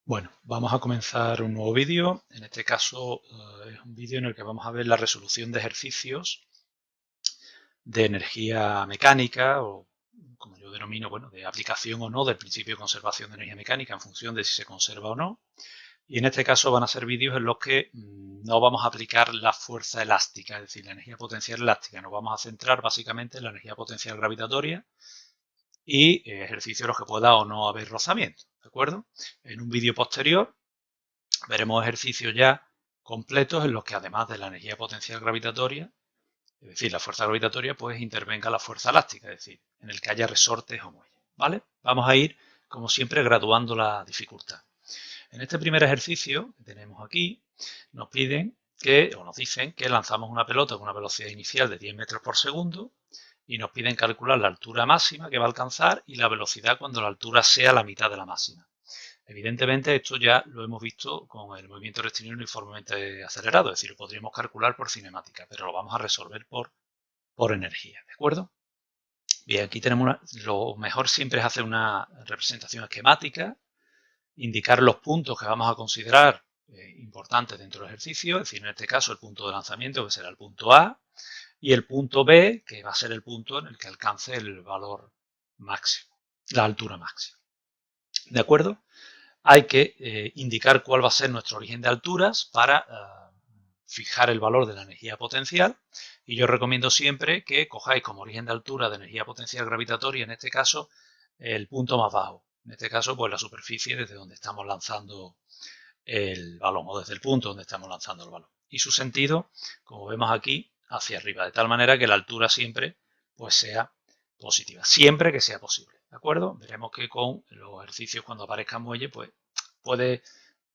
Bueno, vamos a comenzar un nuevo vídeo. En este caso es un vídeo en el que vamos a ver la resolución de ejercicios de energía mecánica o, como yo denomino, bueno, de aplicación o no del principio de conservación de energía mecánica en función de si se conserva o no. Y en este caso van a ser vídeos en los que no vamos a aplicar la fuerza elástica, es decir, la energía potencial elástica. Nos vamos a centrar básicamente en la energía potencial gravitatoria y ejercicios en los que pueda o no haber rozamiento, ¿de acuerdo? En un vídeo posterior veremos ejercicios ya completos en los que además de la energía potencial gravitatoria, es decir, la fuerza gravitatoria, pues intervenga la fuerza elástica, es decir, en el que haya resortes o muelles, ¿vale? Vamos a ir, como siempre, graduando la dificultad. En este primer ejercicio que tenemos aquí, nos piden que, o nos dicen que lanzamos una pelota con una velocidad inicial de 10 metros por segundo y nos piden calcular la altura máxima que va a alcanzar y la velocidad cuando la altura sea la mitad de la máxima. Evidentemente, esto ya lo hemos visto con el movimiento rectilíneo uniformemente acelerado, es decir, lo podríamos calcular por cinemática, pero lo vamos a resolver por energía, ¿de acuerdo? Bien, aquí tenemos lo mejor siempre es hacer una representación esquemática, indicar los puntos que vamos a considerar importantes dentro del ejercicio, es decir, en este caso el punto de lanzamiento, que será el punto A, y el punto B, que va a ser el punto en el que alcance el valor máximo, la altura máxima. ¿De acuerdo? Hay que indicar cuál va a ser nuestro origen de alturas para fijar el valor de la energía potencial, y yo recomiendo siempre que cojáis como origen de altura de energía potencial gravitatoria, en este caso, el punto más bajo. En este caso, pues la superficie desde donde estamos lanzando el balón o desde el punto donde estamos lanzando el balón. Y su sentido, como vemos aquí, hacia arriba, de tal manera que la altura siempre pues sea positiva, siempre que sea posible, ¿de acuerdo? Veremos que con los ejercicios cuando aparezcan muelle, pues puede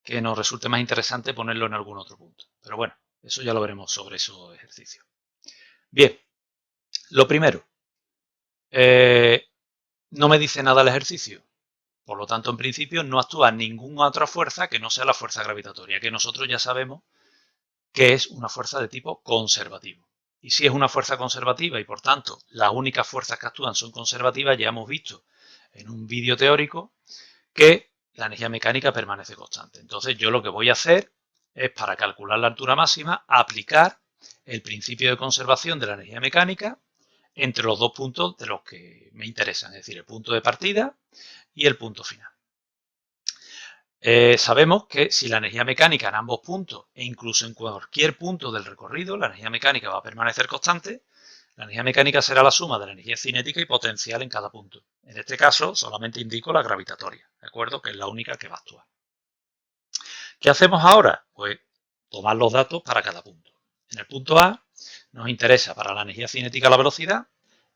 que nos resulte más interesante ponerlo en algún otro punto. Pero bueno, eso ya lo veremos sobre esos ejercicios. Bien, lo primero, no me dice nada el ejercicio. Por lo tanto, en principio, no actúa ninguna otra fuerza que no sea la fuerza gravitatoria, que nosotros ya sabemos que es una fuerza de tipo conservativo. Y si es una fuerza conservativa y por tanto las únicas fuerzas que actúan son conservativas, ya hemos visto en un vídeo teórico que la energía mecánica permanece constante. Entonces yo lo que voy a hacer es, para calcular la altura máxima, aplicar el principio de conservación de la energía mecánica entre los dos puntos de los que me interesan, es decir, el punto de partida y el punto final. Sabemos que si la energía mecánica en ambos puntos e incluso en cualquier punto del recorrido, la energía mecánica va a permanecer constante, la energía mecánica será la suma de la energía cinética y potencial en cada punto. En este caso solamente indico la gravitatoria, ¿de acuerdo? Que es la única que va a actuar. ¿Qué hacemos ahora? Pues tomar los datos para cada punto. En el punto A nos interesa para la energía cinética la velocidad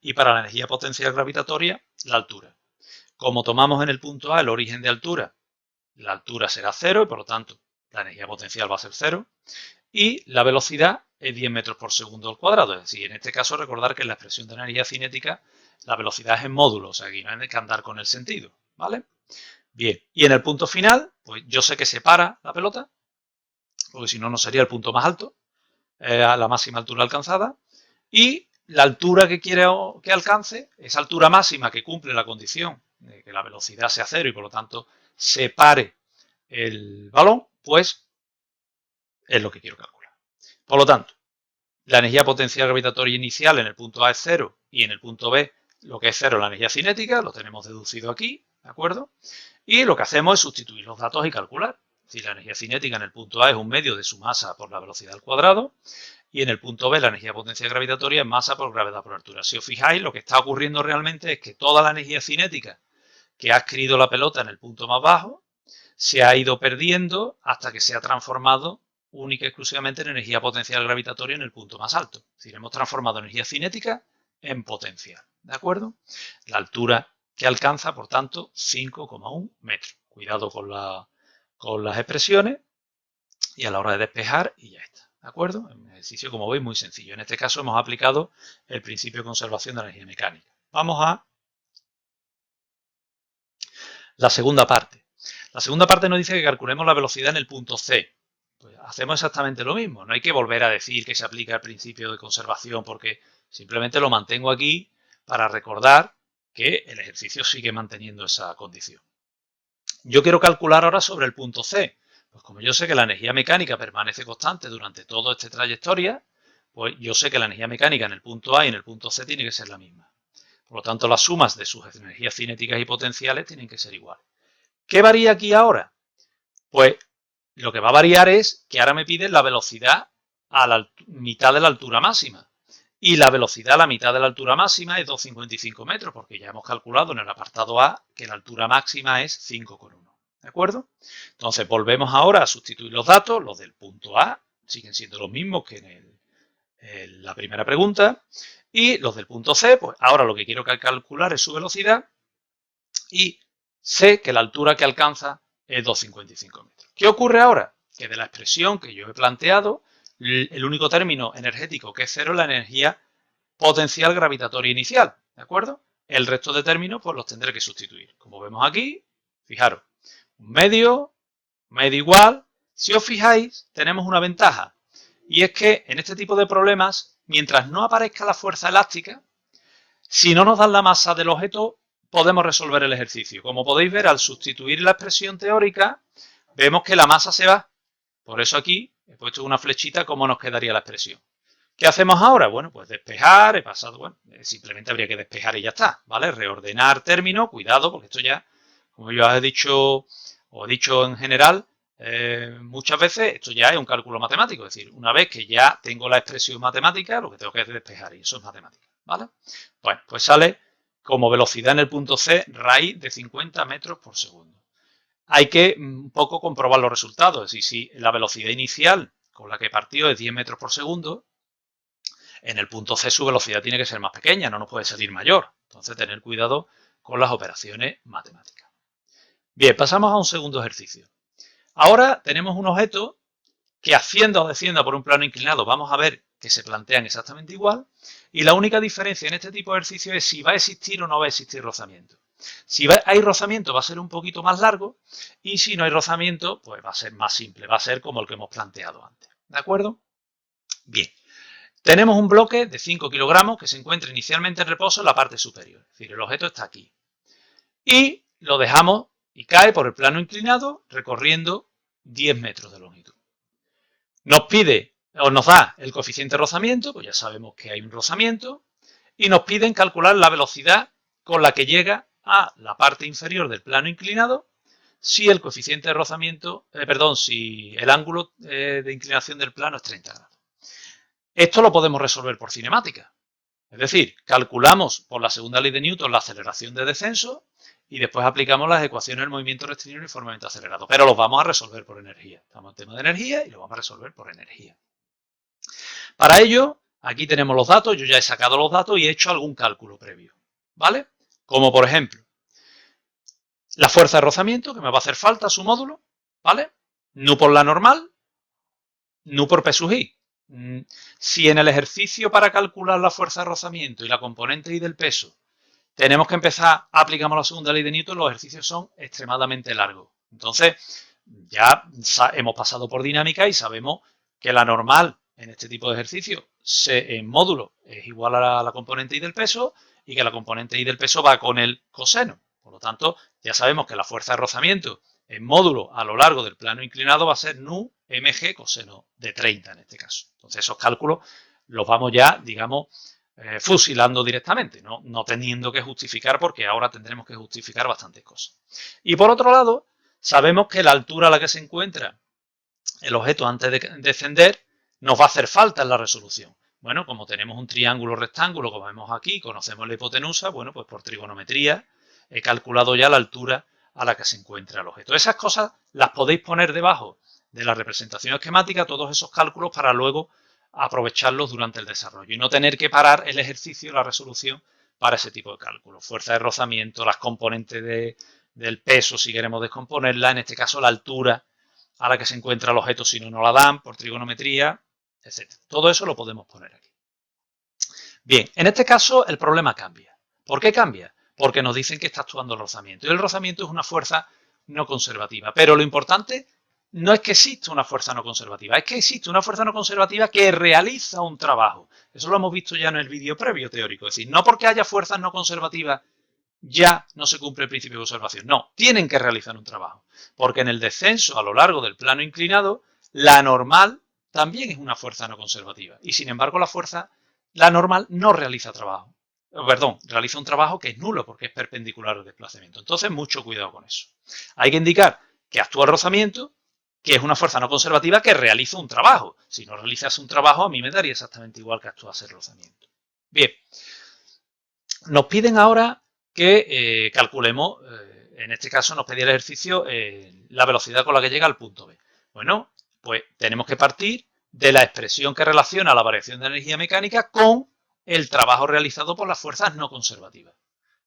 y para la energía potencial gravitatoria la altura. Como tomamos en el punto A el origen de altura, la altura será 0 y por lo tanto la energía potencial va a ser 0 y la velocidad es 10 metros por segundo al cuadrado. Es decir, en este caso recordar que en la expresión de energía cinética la velocidad es en módulo, o sea, aquí no hay que andar con el sentido, ¿vale? Bien, y en el punto final, pues yo sé que se para la pelota, porque si no, no sería el punto más alto, a la máxima altura alcanzada, y la altura que quiero que alcance, esa altura máxima que cumple la condición de que la velocidad sea 0 y por lo tanto se pare el balón, pues es lo que quiero calcular. Por lo tanto, la energía potencial gravitatoria inicial en el punto A es 0 y en el punto B lo que es 0 la energía cinética, lo tenemos deducido aquí, ¿de acuerdo? Y lo que hacemos es sustituir los datos y calcular. Si la energía cinética en el punto A es un medio de su masa por la velocidad al cuadrado y en el punto B la energía potencial gravitatoria es masa por gravedad por altura. Si os fijáis, lo que está ocurriendo realmente es que toda la energía cinética que ha adquirido la pelota en el punto más bajo se ha ido perdiendo hasta que se ha transformado única y exclusivamente en energía potencial gravitatoria en el punto más alto. Es decir, hemos transformado energía cinética en potencial, ¿de acuerdo? La altura que alcanza, por tanto, 5,1 metros. Cuidado con las expresiones y a la hora de despejar y ya está, ¿de acuerdo? Es un ejercicio, como veis, muy sencillo. En este caso hemos aplicado el principio de conservación de la energía mecánica. Vamos a la segunda parte. La segunda parte nos dice que calculemos la velocidad en el punto C. Pues hacemos exactamente lo mismo. No hay que volver a decir que se aplica el principio de conservación porque simplemente lo mantengo aquí para recordar que el ejercicio sigue manteniendo esa condición. Yo quiero calcular ahora sobre el punto C. Pues como yo sé que la energía mecánica permanece constante durante toda esta trayectoria, pues yo sé que la energía mecánica en el punto A y en el punto C tiene que ser la misma. Por lo tanto, las sumas de sus energías cinéticas y potenciales tienen que ser iguales. ¿Qué varía aquí ahora? Pues lo que va a variar es que ahora me piden la velocidad a la mitad de la altura máxima. Y la velocidad a la mitad de la altura máxima es 2,55 metros, porque ya hemos calculado en el apartado A que la altura máxima es 5,1. ¿De acuerdo? Entonces volvemos ahora a sustituir los datos, los del punto A siguen siendo los mismos que en la primera pregunta, y los del punto C, pues ahora lo que quiero calcular es su velocidad y sé que la altura que alcanza es 2,55 metros. ¿Qué ocurre ahora? Que de la expresión que yo he planteado, el único término energético que es cero es la energía potencial gravitatoria inicial, ¿de acuerdo? El resto de términos pues los tendré que sustituir. Como vemos aquí, fijaros, un medio igual. Si os fijáis, tenemos una ventaja, y es que en este tipo de problemas, mientras no aparezca la fuerza elástica, si no nos dan la masa del objeto, podemos resolver el ejercicio. Como podéis ver, al sustituir la expresión teórica, vemos que la masa se va. Por eso aquí he puesto una flechita cómo nos quedaría la expresión. ¿Qué hacemos ahora? Bueno, pues despejar, he pasado, bueno, simplemente habría que despejar y ya está, ¿vale? Reordenar términos, cuidado, porque esto ya, como yo os he dicho en general, muchas veces esto ya es un cálculo matemático, es decir, una vez que ya tengo la expresión matemática, lo que tengo que hacer es despejar, y eso es matemática, ¿vale? Bueno, pues sale como velocidad en el punto C, raíz de 50 metros por segundo. Hay que un poco comprobar los resultados, es decir, si la velocidad inicial con la que partió es 10 metros por segundo, en el punto C su velocidad tiene que ser más pequeña, no nos puede salir mayor. Entonces, tener cuidado con las operaciones matemáticas. Bien, pasamos a un segundo ejercicio. Ahora tenemos un objeto que ascienda o descienda por un plano inclinado. Vamos a ver que se plantean exactamente igual. Y la única diferencia en este tipo de ejercicio es si va a existir o no va a existir rozamiento. Si hay rozamiento va a ser un poquito más largo, y si no hay rozamiento, pues va a ser más simple, va a ser como el que hemos planteado antes. ¿De acuerdo? Bien. Tenemos un bloque de 5 kilogramos que se encuentra inicialmente en reposo en la parte superior. Es decir, el objeto está aquí. Y lo dejamos y cae por el plano inclinado recorriendo 10 metros de longitud. Nos pide o nos da el coeficiente de rozamiento, pues ya sabemos que hay un rozamiento, y nos piden calcular la velocidad con la que llega a la parte inferior del plano inclinado si el coeficiente de rozamiento, si el ángulo de inclinación del plano es 30 grados. Esto lo podemos resolver por cinemática. Es decir, calculamos por la segunda ley de Newton la aceleración de descenso y después aplicamos las ecuaciones del movimiento rectilíneo uniformemente acelerado. Pero los vamos a resolver por energía. Estamos en tema de energía y lo vamos a resolver por energía. Para ello, aquí tenemos los datos. Yo ya he sacado los datos y he hecho algún cálculo previo. ¿Vale? Como por ejemplo, la fuerza de rozamiento, que me va a hacer falta su módulo. ¿Vale? Nu por la normal, nu por P sub I. Si en el ejercicio para calcular la fuerza de rozamiento y la componente I del peso tenemos que empezar, aplicamos la segunda ley de Newton, los ejercicios son extremadamente largos. Entonces, ya hemos pasado por dinámica y sabemos que la normal en este tipo de ejercicio en módulo es igual a la componente I del peso y que la componente I del peso va con el coseno. Por lo tanto, ya sabemos que la fuerza de rozamiento en módulo a lo largo del plano inclinado va a ser nu mg coseno de 30 en este caso. Entonces, esos cálculos los vamos ya, digamos, fusilando directamente, no teniendo que justificar, porque ahora tendremos que justificar bastantes cosas. Y por otro lado, sabemos que la altura a la que se encuentra el objeto antes de descender nos va a hacer falta en la resolución. Bueno, como tenemos un triángulo rectángulo, como vemos aquí, conocemos la hipotenusa, bueno, pues por trigonometría he calculado ya la altura a la que se encuentra el objeto. Esas cosas las podéis poner debajo de la representación esquemática, todos esos cálculos, para luego aprovecharlos durante el desarrollo y no tener que parar el ejercicio y la resolución para ese tipo de cálculos. Fuerza de rozamiento, las componentes del peso, si queremos descomponerla, en este caso la altura a la que se encuentra el objeto si no nos la dan por trigonometría, etc. Todo eso lo podemos poner aquí. Bien, en este caso el problema cambia. ¿Por qué cambia? Porque nos dicen que está actuando el rozamiento. Y el rozamiento es una fuerza no conservativa. Pero lo importante no es que exista una fuerza no conservativa, es que existe una fuerza no conservativa que realiza un trabajo. Eso lo hemos visto ya en el vídeo previo teórico. Es decir, no porque haya fuerzas no conservativas ya no se cumple el principio de conservación. No, tienen que realizar un trabajo. Porque en el descenso a lo largo del plano inclinado, la normal también es una fuerza no conservativa. Y sin embargo, la normal no realiza trabajo. Perdón, realiza un trabajo que es nulo porque es perpendicular al desplazamiento. Entonces, mucho cuidado con eso. Hay que indicar que actúa el rozamiento, que es una fuerza no conservativa que realiza un trabajo. Si no realizas un trabajo, a mí me daría exactamente igual que actuase el rozamiento. Bien, nos piden ahora que calculemos, en este caso nos pedía el ejercicio, la velocidad con la que llega al punto B. Bueno, pues tenemos que partir de la expresión que relaciona la variación de energía mecánica con el trabajo realizado por las fuerzas no conservativas.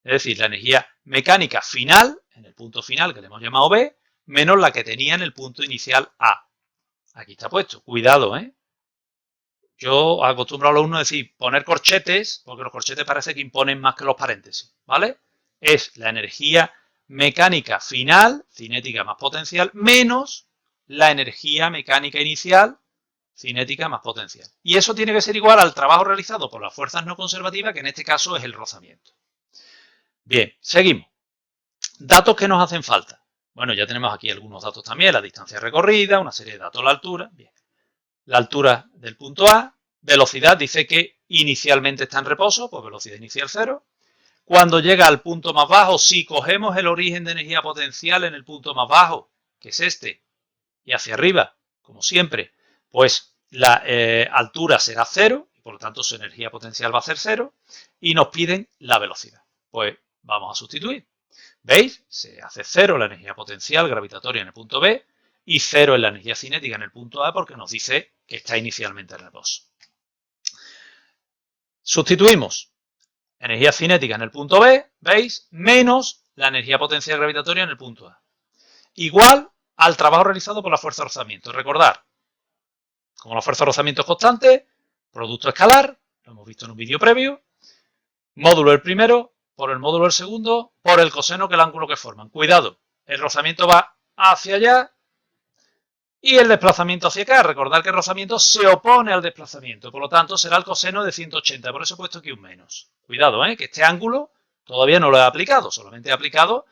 Es decir, la energía mecánica final, en el punto final que le hemos llamado B, menos la que tenía en el punto inicial A. Aquí está puesto. Cuidado, ¿eh? Yo acostumbro a los alumnos a decir poner corchetes, porque los corchetes parece que imponen más que los paréntesis, ¿vale? Es la energía mecánica final, cinética más potencial, menos la energía mecánica inicial, cinética más potencial. Y eso tiene que ser igual al trabajo realizado por las fuerzas no conservativas, que en este caso es el rozamiento. Bien, seguimos. Datos que nos hacen falta. Bueno, ya tenemos aquí algunos datos también, la distancia recorrida, una serie de datos, la altura. Bien. La altura del punto A, velocidad, dice que inicialmente está en reposo, pues velocidad inicial 0. Cuando llega al punto más bajo, si cogemos el origen de energía potencial en el punto más bajo, que es este, y hacia arriba, como siempre, pues la altura será 0, y por lo tanto su energía potencial va a ser 0, y nos piden la velocidad. Pues vamos a sustituir. ¿Veis? Se hace 0 la energía potencial gravitatoria en el punto B, y 0 en la energía cinética en el punto A porque nos dice que está inicialmente en reposo. Sustituimos energía cinética en el punto B, ¿veis? Menos la energía potencial gravitatoria en el punto A. Igual al trabajo realizado por la fuerza de rozamiento. Recordad, como la fuerza de rozamiento es constante, producto escalar, lo hemos visto en un vídeo previo, módulo del primero por el módulo del segundo por el coseno que el ángulo que forman. Cuidado, el rozamiento va hacia allá, y el desplazamiento hacia acá. Recordad que el rozamiento se opone al desplazamiento, por lo tanto será el coseno de 180, por eso he puesto aquí un menos. Cuidado, que este ángulo todavía no lo he aplicado, solamente he aplicado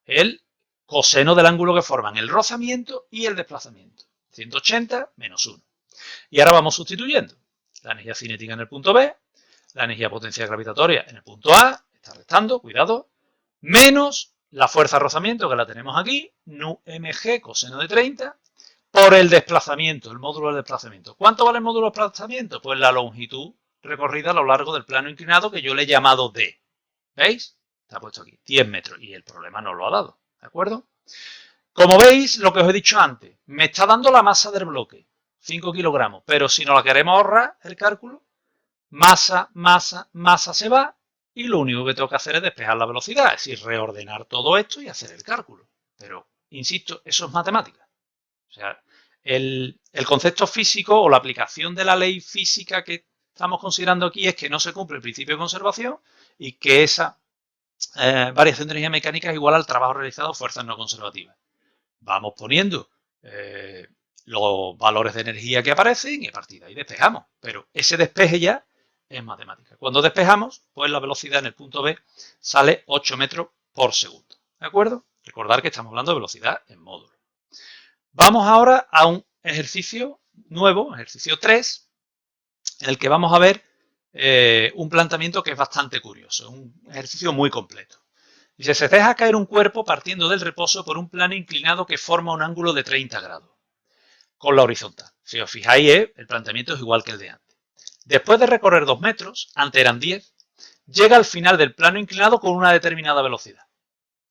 el coseno del ángulo que forman el rozamiento y el desplazamiento. 180 menos 1. Y ahora vamos sustituyendo. La energía cinética en el punto B, la energía potencial gravitatoria en el punto A, está restando, cuidado, menos la fuerza de rozamiento que la tenemos aquí, nu mg coseno de 30, por el desplazamiento, el módulo del desplazamiento. ¿Cuánto vale el módulo del desplazamiento? Pues la longitud recorrida a lo largo del plano inclinado que yo le he llamado D. ¿Veis? Está puesto aquí, 10 metros. Y el problema no lo ha dado. ¿De acuerdo? Como veis, lo que os he dicho antes, me está dando la masa del bloque, 5 kilogramos. Pero si no la queremos ahorrar, el cálculo, masa, masa, masa se va. Y lo único que tengo que hacer es despejar la velocidad. Es decir, reordenar todo esto y hacer el cálculo. Pero, insisto, eso es matemática. O sea, el concepto físico o la aplicación de la ley física que estamos considerando aquí es que no se cumple el principio de conservación y que esa variación de energía mecánica es igual al trabajo realizado por fuerzas no conservativas. Vamos poniendo los valores de energía que aparecen y a partir de ahí despejamos. Pero ese despeje ya es matemática. Cuando despejamos, pues la velocidad en el punto B sale 8 metros por segundo. ¿De acuerdo? Recordar que estamos hablando de velocidad en módulo. Vamos ahora a un ejercicio nuevo, ejercicio 3, en el que vamos a ver un planteamiento que es bastante curioso, un ejercicio muy completo. Dice, se deja caer un cuerpo partiendo del reposo por un plano inclinado que forma un ángulo de 30 grados con la horizontal. Si os fijáis, el planteamiento es igual que el de antes. Después de recorrer 2 metros, antes eran 10, llega al final del plano inclinado con una determinada velocidad.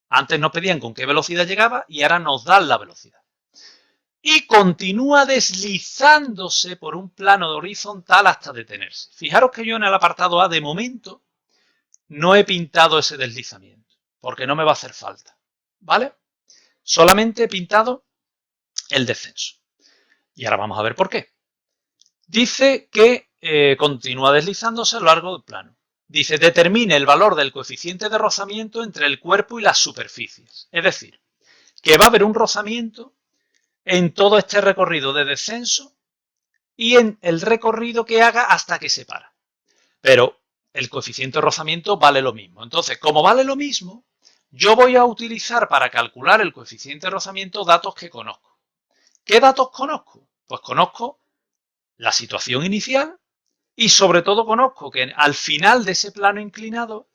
Antes nos pedían con qué velocidad llegaba y ahora nos dan la velocidad. Y continúa deslizándose por un plano horizontal hasta detenerse. Fijaros que yo en el apartado A de momento no he pintado ese deslizamiento, porque no me va a hacer falta, ¿vale? Solamente he pintado el descenso. Y ahora vamos a ver por qué. Dice que continúa deslizándose a lo largo del plano. Dice, determine el valor del coeficiente de rozamiento entre el cuerpo y las superficies. Es decir, que va a haber un rozamiento en todo este recorrido de descenso y en el recorrido que haga hasta que se para. Pero el coeficiente de rozamiento vale lo mismo. Entonces, como vale lo mismo, yo voy a utilizar para calcular el coeficiente de rozamiento datos que conozco. ¿Qué datos conozco? Pues conozco la situación inicial y sobre todo conozco que al final de ese plano inclinado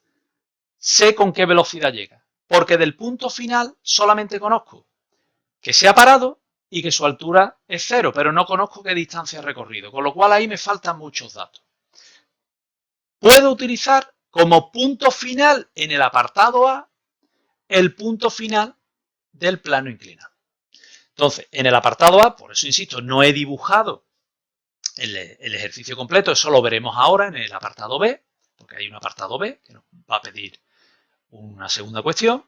sé con qué velocidad llega. Porque del punto final solamente conozco que se ha parado y que su altura es 0, pero no conozco qué distancia ha recorrido, con lo cual ahí me faltan muchos datos. Puedo utilizar como punto final en el apartado A el punto final del plano inclinado. Entonces, en el apartado A, por eso insisto, no he dibujado el ejercicio completo, eso lo veremos ahora en el apartado B, porque hay un apartado B que nos va a pedir una segunda cuestión.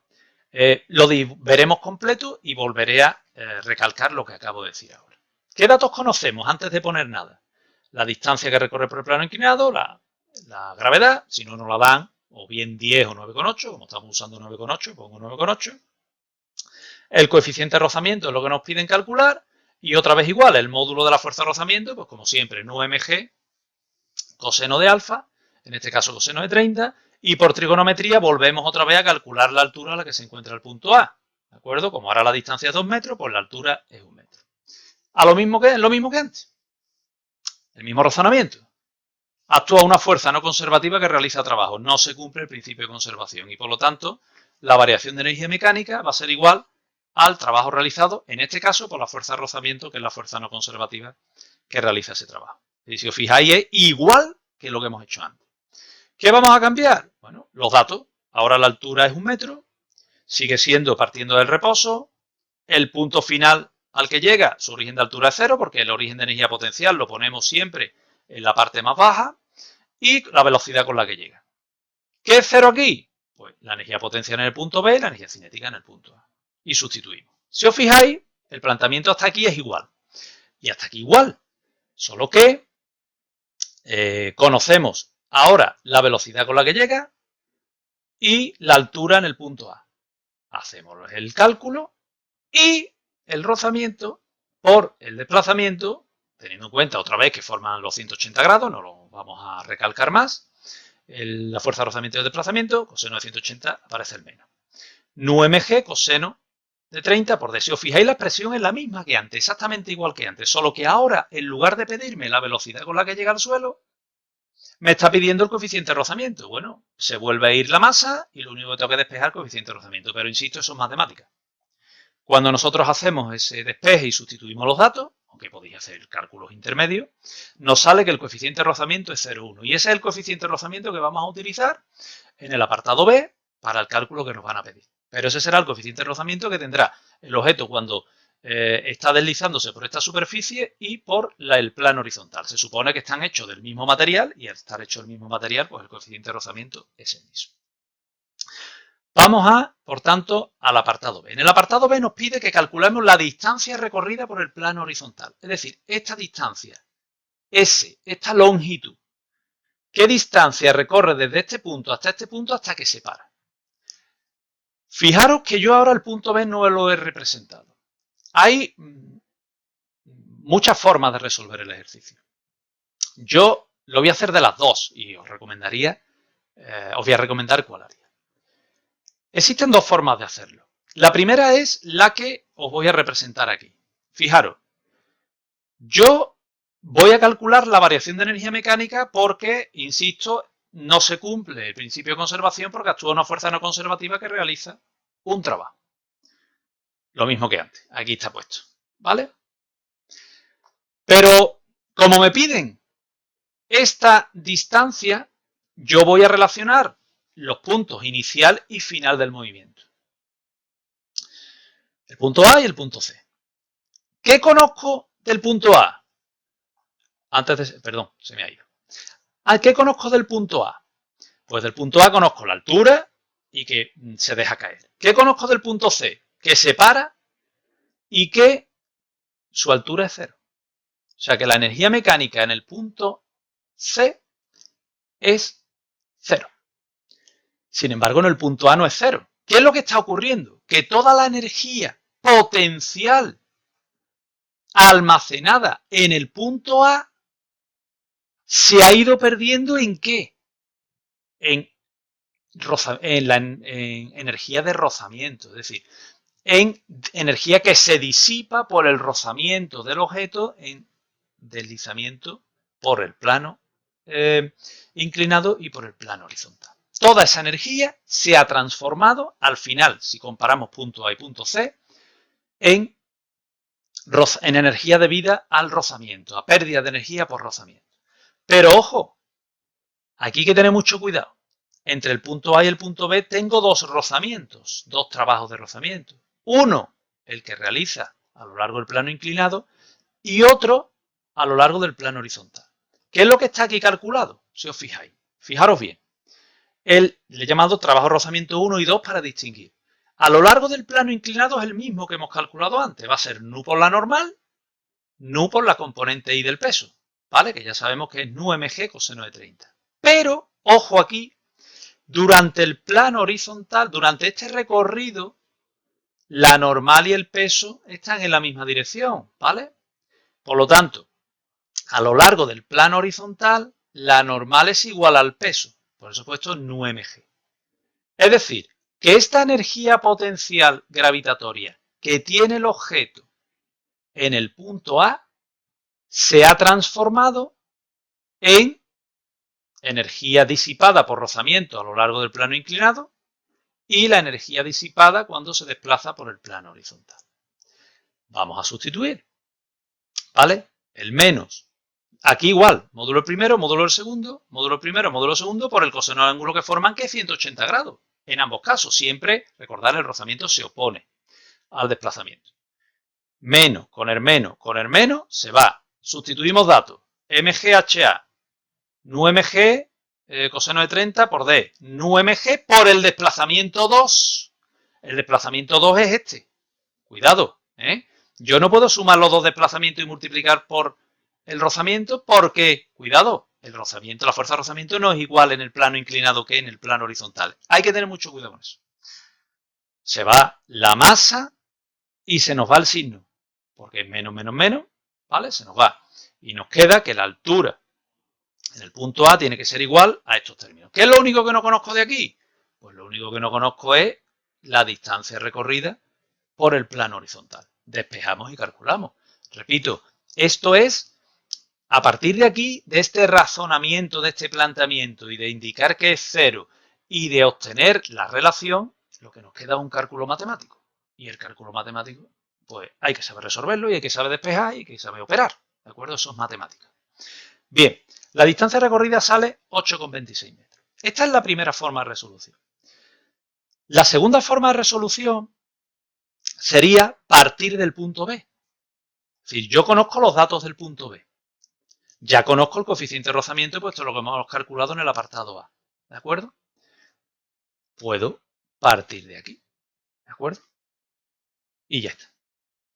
Lo veremos completo y volveré a recalcar lo que acabo de decir ahora. ¿Qué datos conocemos antes de poner nada? La distancia que recorre por el plano inclinado, la gravedad, si no nos la dan, o bien 10 o 9,8, como estamos usando 9,8, pongo 9,8. El coeficiente de rozamiento es lo que nos piden calcular, y otra vez igual, el módulo de la fuerza de rozamiento, pues como siempre, nu mg coseno de alfa, en este caso coseno de 30, y por trigonometría volvemos otra vez a calcular la altura a la que se encuentra el punto A. ¿De acuerdo? Como ahora la distancia es 2 metros, pues la altura es 1 metro. Lo mismo que antes. El mismo razonamiento. Actúa una fuerza no conservativa que realiza trabajo. No se cumple el principio de conservación y por lo tanto la variación de energía mecánica va a ser igual al trabajo realizado, en este caso por la fuerza de rozamiento, que es la fuerza no conservativa que realiza ese trabajo. Y si os fijáis es igual que lo que hemos hecho antes. ¿Qué vamos a cambiar? Bueno, los datos. Ahora la altura es 1 metro, sigue siendo partiendo del reposo, el punto final al que llega, su origen de altura es 0, porque el origen de energía potencial lo ponemos siempre en la parte más baja, y la velocidad con la que llega. ¿Qué es 0 aquí? Pues la energía potencial en el punto B y la energía cinética en el punto A. Y sustituimos. Si os fijáis, el planteamiento hasta aquí es igual. Y hasta aquí igual. Solo que conocemos ahora la velocidad con la que llega y la altura en el punto A. Hacemos el cálculo y el rozamiento por el desplazamiento, teniendo en cuenta otra vez que forman los 180 grados, no lo vamos a recalcar más. La fuerza de rozamiento y el desplazamiento, coseno de 180 aparece el menos. Nu mg coseno de 30 por D. Si os fijáis, la expresión es la misma que antes, exactamente igual que antes, solo que ahora, en lugar de pedirme la velocidad con la que llega al suelo, me está pidiendo el coeficiente de rozamiento. Bueno, se vuelve a ir la masa y lo único que tengo que despejar es el coeficiente de rozamiento. Pero insisto, eso es matemática. Cuando nosotros hacemos ese despeje y sustituimos los datos, aunque podéis hacer cálculos intermedios, nos sale que el coeficiente de rozamiento es 0,1. Y ese es el coeficiente de rozamiento que vamos a utilizar en el apartado B para el cálculo que nos van a pedir. Pero ese será el coeficiente de rozamiento que tendrá el objeto cuando está deslizándose por esta superficie y por el plano horizontal. Se supone que están hechos del mismo material y al estar hecho del mismo material, pues el coeficiente de rozamiento es el mismo. Vamos por tanto, al apartado B. En el apartado B nos pide que calculemos la distancia recorrida por el plano horizontal. Es decir, esta distancia, S, esta longitud. ¿Qué distancia recorre desde este punto hasta que se para? Fijaros que yo ahora el punto B no lo he representado. Hay muchas formas de resolver el ejercicio. Yo lo voy a hacer de las dos y os voy a recomendar cuál haría. Existen dos formas de hacerlo. La primera es la que os voy a representar aquí. Fijaros, yo voy a calcular la variación de energía mecánica porque, insisto, no se cumple el principio de conservación porque actúa una fuerza no conservativa que realiza un trabajo. Lo mismo que antes. Aquí está puesto. ¿Vale? Pero, como me piden esta distancia, yo voy a relacionar los puntos inicial y final del movimiento. El punto A y el punto C. ¿Qué conozco del punto A? Perdón, se me ha ido. ¿Qué conozco del punto A? Pues del punto A conozco la altura y que se deja caer. ¿Qué conozco del punto C? Que se para y que su altura es 0. O sea que la energía mecánica en el punto C es 0. Sin embargo, en el punto A no es 0. ¿Qué es lo que está ocurriendo? Que toda la energía potencial almacenada en el punto A se ha ido perdiendo ¿en qué? en energía de rozamiento, es decir, en energía que se disipa por el rozamiento del objeto en deslizamiento por el plano inclinado y por el plano horizontal. Toda esa energía se ha transformado al final, si comparamos punto A y punto C, en energía debida al rozamiento, a pérdida de energía por rozamiento. Pero ojo, aquí hay que tener mucho cuidado. Entre el punto A y el punto B tengo dos rozamientos, dos trabajos de rozamiento. Uno, el que realiza a lo largo del plano inclinado, y otro a lo largo del plano horizontal. ¿Qué es lo que está aquí calculado? Si os fijáis. Fijaros bien. Le he llamado trabajo rozamiento 1 y 2 para distinguir. A lo largo del plano inclinado es el mismo que hemos calculado antes. Va a ser nu por la normal, nu por la componente i del peso. ¿Vale? Que ya sabemos que es nu mg coseno de 30. Pero, ojo aquí, durante el plano horizontal, durante este recorrido, la normal y el peso están en la misma dirección, ¿vale? Por lo tanto, a lo largo del plano horizontal, la normal es igual al peso. Por eso he puesto nu mg. Es decir, que esta energía potencial gravitatoria que tiene el objeto en el punto A se ha transformado en energía disipada por rozamiento a lo largo del plano inclinado y la energía disipada cuando se desplaza por el plano horizontal. Vamos a sustituir, ¿vale? El menos. Aquí igual, módulo primero, módulo segundo, módulo primero, módulo segundo por el coseno del ángulo que forman, que es 180 grados. En ambos casos, siempre, recordar, el rozamiento se opone al desplazamiento. Menos con el menos se va. Sustituimos datos. MGHA, nu mg coseno de 30 por D. Nu mg por el desplazamiento 2. El desplazamiento 2 es este. Cuidado, ¿eh? Yo no puedo sumar los dos desplazamientos y multiplicar por el rozamiento porque, cuidado, el rozamiento, la fuerza de rozamiento no es igual en el plano inclinado que en el plano horizontal. Hay que tener mucho cuidado con eso. Se va la masa y se nos va el signo, porque es menos, menos, menos, ¿vale? Se nos va. Y nos queda que la altura en el punto A tiene que ser igual a estos términos. ¿Qué es lo único que no conozco de aquí? Pues lo único que no conozco es la distancia recorrida por el plano horizontal. Despejamos y calculamos. Repito, esto es, a partir de aquí, de este razonamiento, de este planteamiento y de indicar que es cero y de obtener la relación, lo que nos queda es un cálculo matemático. Y el cálculo matemático, pues hay que saber resolverlo y hay que saber despejar y hay que saber operar. ¿De acuerdo? Eso es matemática. Bien, la distancia recorrida sale 8,26 metros. Esta es la primera forma de resolución. La segunda forma de resolución sería partir del punto B. Es decir, yo conozco los datos del punto B. Ya conozco el coeficiente de rozamiento, puesto lo que hemos calculado en el apartado A. ¿De acuerdo? Puedo partir de aquí. ¿De acuerdo? Y ya está.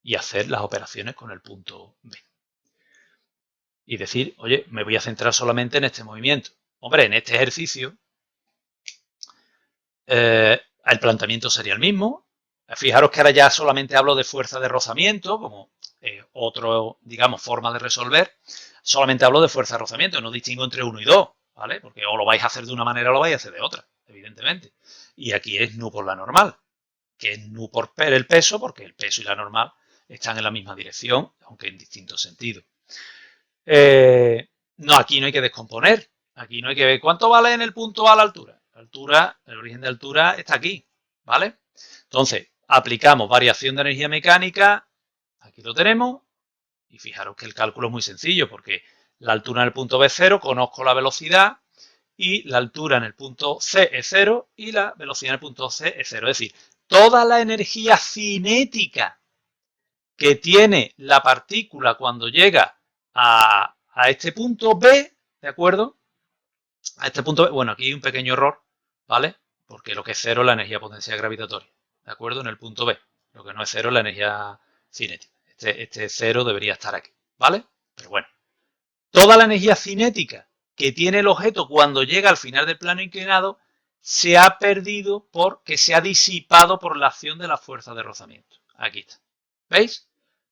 Y hacer las operaciones con el punto B. Y decir, oye, me voy a centrar solamente en este movimiento. Hombre, en este ejercicio, el planteamiento sería el mismo. Fijaros que ahora ya solamente hablo de fuerza de rozamiento, como otro, digamos, forma de resolver. Solamente hablo de fuerza de rozamiento, no distingo entre 1 y 2, ¿vale? Porque o lo vais a hacer de una manera o lo vais a hacer de otra, evidentemente. Y aquí es nu por la normal, que es nu por el peso, porque el peso y la normal están en la misma dirección, aunque en distintos sentidos. No, aquí no hay que descomponer. Aquí no hay que ver cuánto vale en el punto A la altura. La altura, el origen de altura está aquí, ¿vale? Entonces, aplicamos variación de energía mecánica. Aquí lo tenemos. Y fijaros que el cálculo es muy sencillo porque la altura en el punto B es 0, conozco la velocidad y la altura en el punto C es 0 y la velocidad en el punto C es 0. Es decir, toda la energía cinética que tiene la partícula cuando llega a este punto B, ¿de acuerdo? A este punto B, bueno, aquí hay un pequeño error, ¿vale? Porque lo que es 0 es la energía potencial gravitatoria, ¿de acuerdo? En el punto B. Lo que no es 0 es la energía cinética. Este 0 debería estar aquí, ¿vale? Pero bueno, toda la energía cinética que tiene el objeto cuando llega al final del plano inclinado se ha perdido porque se ha disipado por la acción de la fuerza de rozamiento. Aquí está. ¿Veis?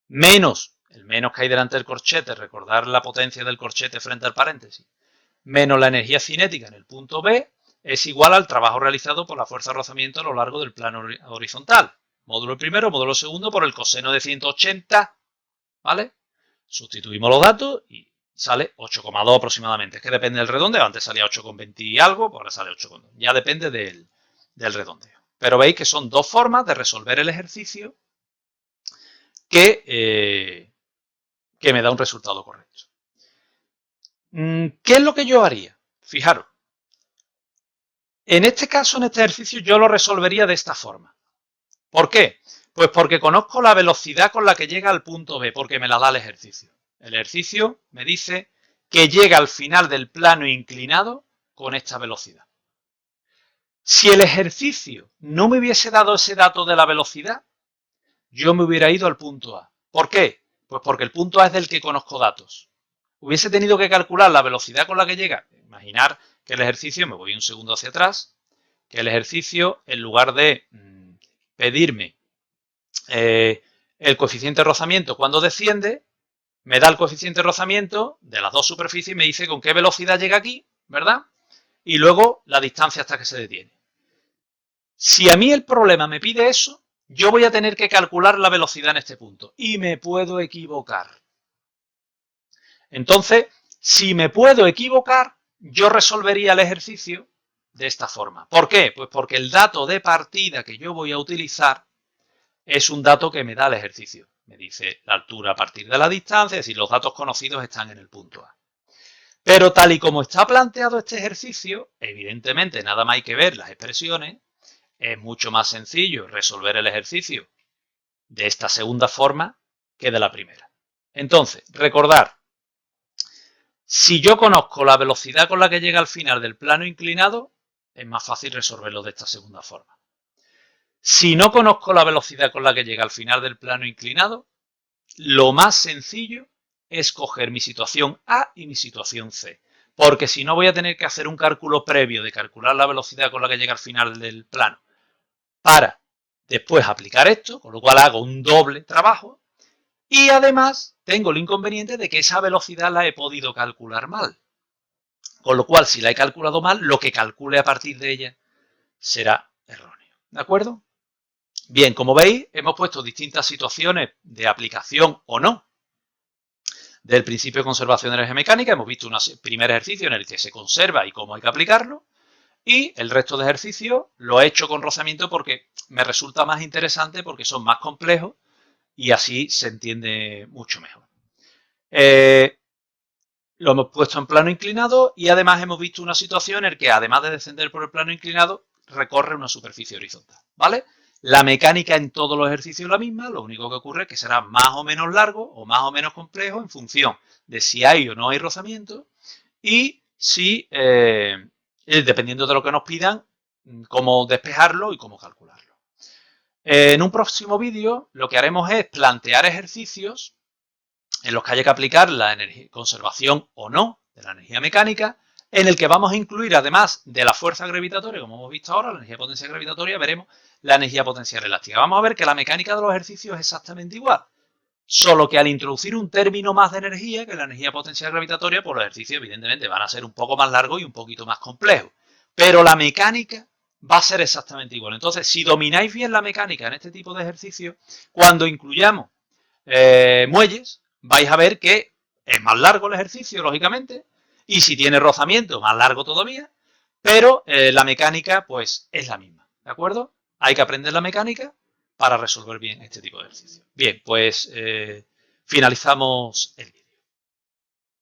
Menos, el menos que hay delante del corchete, recordar la potencia del corchete frente al paréntesis, menos la energía cinética en el punto B, es igual al trabajo realizado por la fuerza de rozamiento a lo largo del plano horizontal. Módulo primero, módulo segundo por el coseno de 180, ¿vale? Sustituimos los datos y sale 8,2 aproximadamente. Es que depende del redondeo. Antes salía 8,20 y algo, pues ahora sale 8,2. Ya depende del redondeo. Pero veis que son dos formas de resolver el ejercicio que me da un resultado correcto. ¿Qué es lo que yo haría? Fijaros. En este caso, en este ejercicio, yo lo resolvería de esta forma. ¿Por qué? Pues porque conozco la velocidad con la que llega al punto B, porque me la da el ejercicio. El ejercicio me dice que llega al final del plano inclinado con esta velocidad. Si el ejercicio no me hubiese dado ese dato de la velocidad, yo me hubiera ido al punto A. ¿Por qué? Pues porque el punto A es del que conozco datos. Hubiese tenido que calcular la velocidad con la que llega. Imaginar que el ejercicio, me voy un segundo hacia atrás, que el ejercicio, en lugar de pedirme el coeficiente de rozamiento cuando desciende, me da el coeficiente de rozamiento de las dos superficies y me dice con qué velocidad llega aquí, ¿verdad? Y luego la distancia hasta que se detiene. Si a mí el problema me pide eso, yo voy a tener que calcular la velocidad en este punto y me puedo equivocar. Entonces, si me puedo equivocar, yo resolvería el ejercicio de esta forma. ¿Por qué? Pues porque el dato de partida que yo voy a utilizar es un dato que me da el ejercicio. Me dice la altura a partir de la distancia, es decir, los datos conocidos están en el punto A. Pero tal y como está planteado este ejercicio, evidentemente nada más hay que ver las expresiones, es mucho más sencillo resolver el ejercicio de esta segunda forma que de la primera. Entonces, recordar, si yo conozco la velocidad con la que llega al final del plano inclinado, es más fácil resolverlo de esta segunda forma. Si no conozco la velocidad con la que llega al final del plano inclinado, lo más sencillo es coger mi situación A y mi situación C. Porque si no voy a tener que hacer un cálculo previo de calcular la velocidad con la que llega al final del plano para después aplicar esto, con lo cual hago un doble trabajo y además tengo el inconveniente de que esa velocidad la he podido calcular mal. Con lo cual, si la he calculado mal, lo que calcule a partir de ella será erróneo. ¿De acuerdo? Bien, como veis, hemos puesto distintas situaciones de aplicación o no del principio de conservación de energía mecánica. Hemos visto un primer ejercicio en el que se conserva y cómo hay que aplicarlo. Y el resto de ejercicios lo he hecho con rozamiento porque me resulta más interesante, porque son más complejos y así se entiende mucho mejor. Lo hemos puesto en plano inclinado y además hemos visto una situación en la que, además de descender por el plano inclinado, recorre una superficie horizontal, ¿vale? La mecánica en todos los ejercicios es la misma, lo único que ocurre es que será más o menos largo o más o menos complejo en función de si hay o no hay rozamiento y si, dependiendo de lo que nos pidan, cómo despejarlo y cómo calcularlo. En un próximo vídeo lo que haremos es plantear ejercicios en los que haya que aplicar la conservación o no de la energía mecánica, en el que vamos a incluir, además de la fuerza gravitatoria, como hemos visto ahora, la energía potencial gravitatoria, veremos la energía potencial elástica. Vamos a ver que la mecánica de los ejercicios es exactamente igual, solo que al introducir un término más de energía, que la energía potencial gravitatoria, pues los ejercicios evidentemente van a ser un poco más largos y un poquito más complejos. Pero la mecánica va a ser exactamente igual. Entonces, si domináis bien la mecánica en este tipo de ejercicios, cuando incluyamos muelles, vais a ver que es más largo el ejercicio, lógicamente, y si tiene rozamiento, más largo todavía, pero la mecánica, pues, es la misma, ¿de acuerdo? Hay que aprender la mecánica para resolver bien este tipo de ejercicio. Bien, pues finalizamos el vídeo.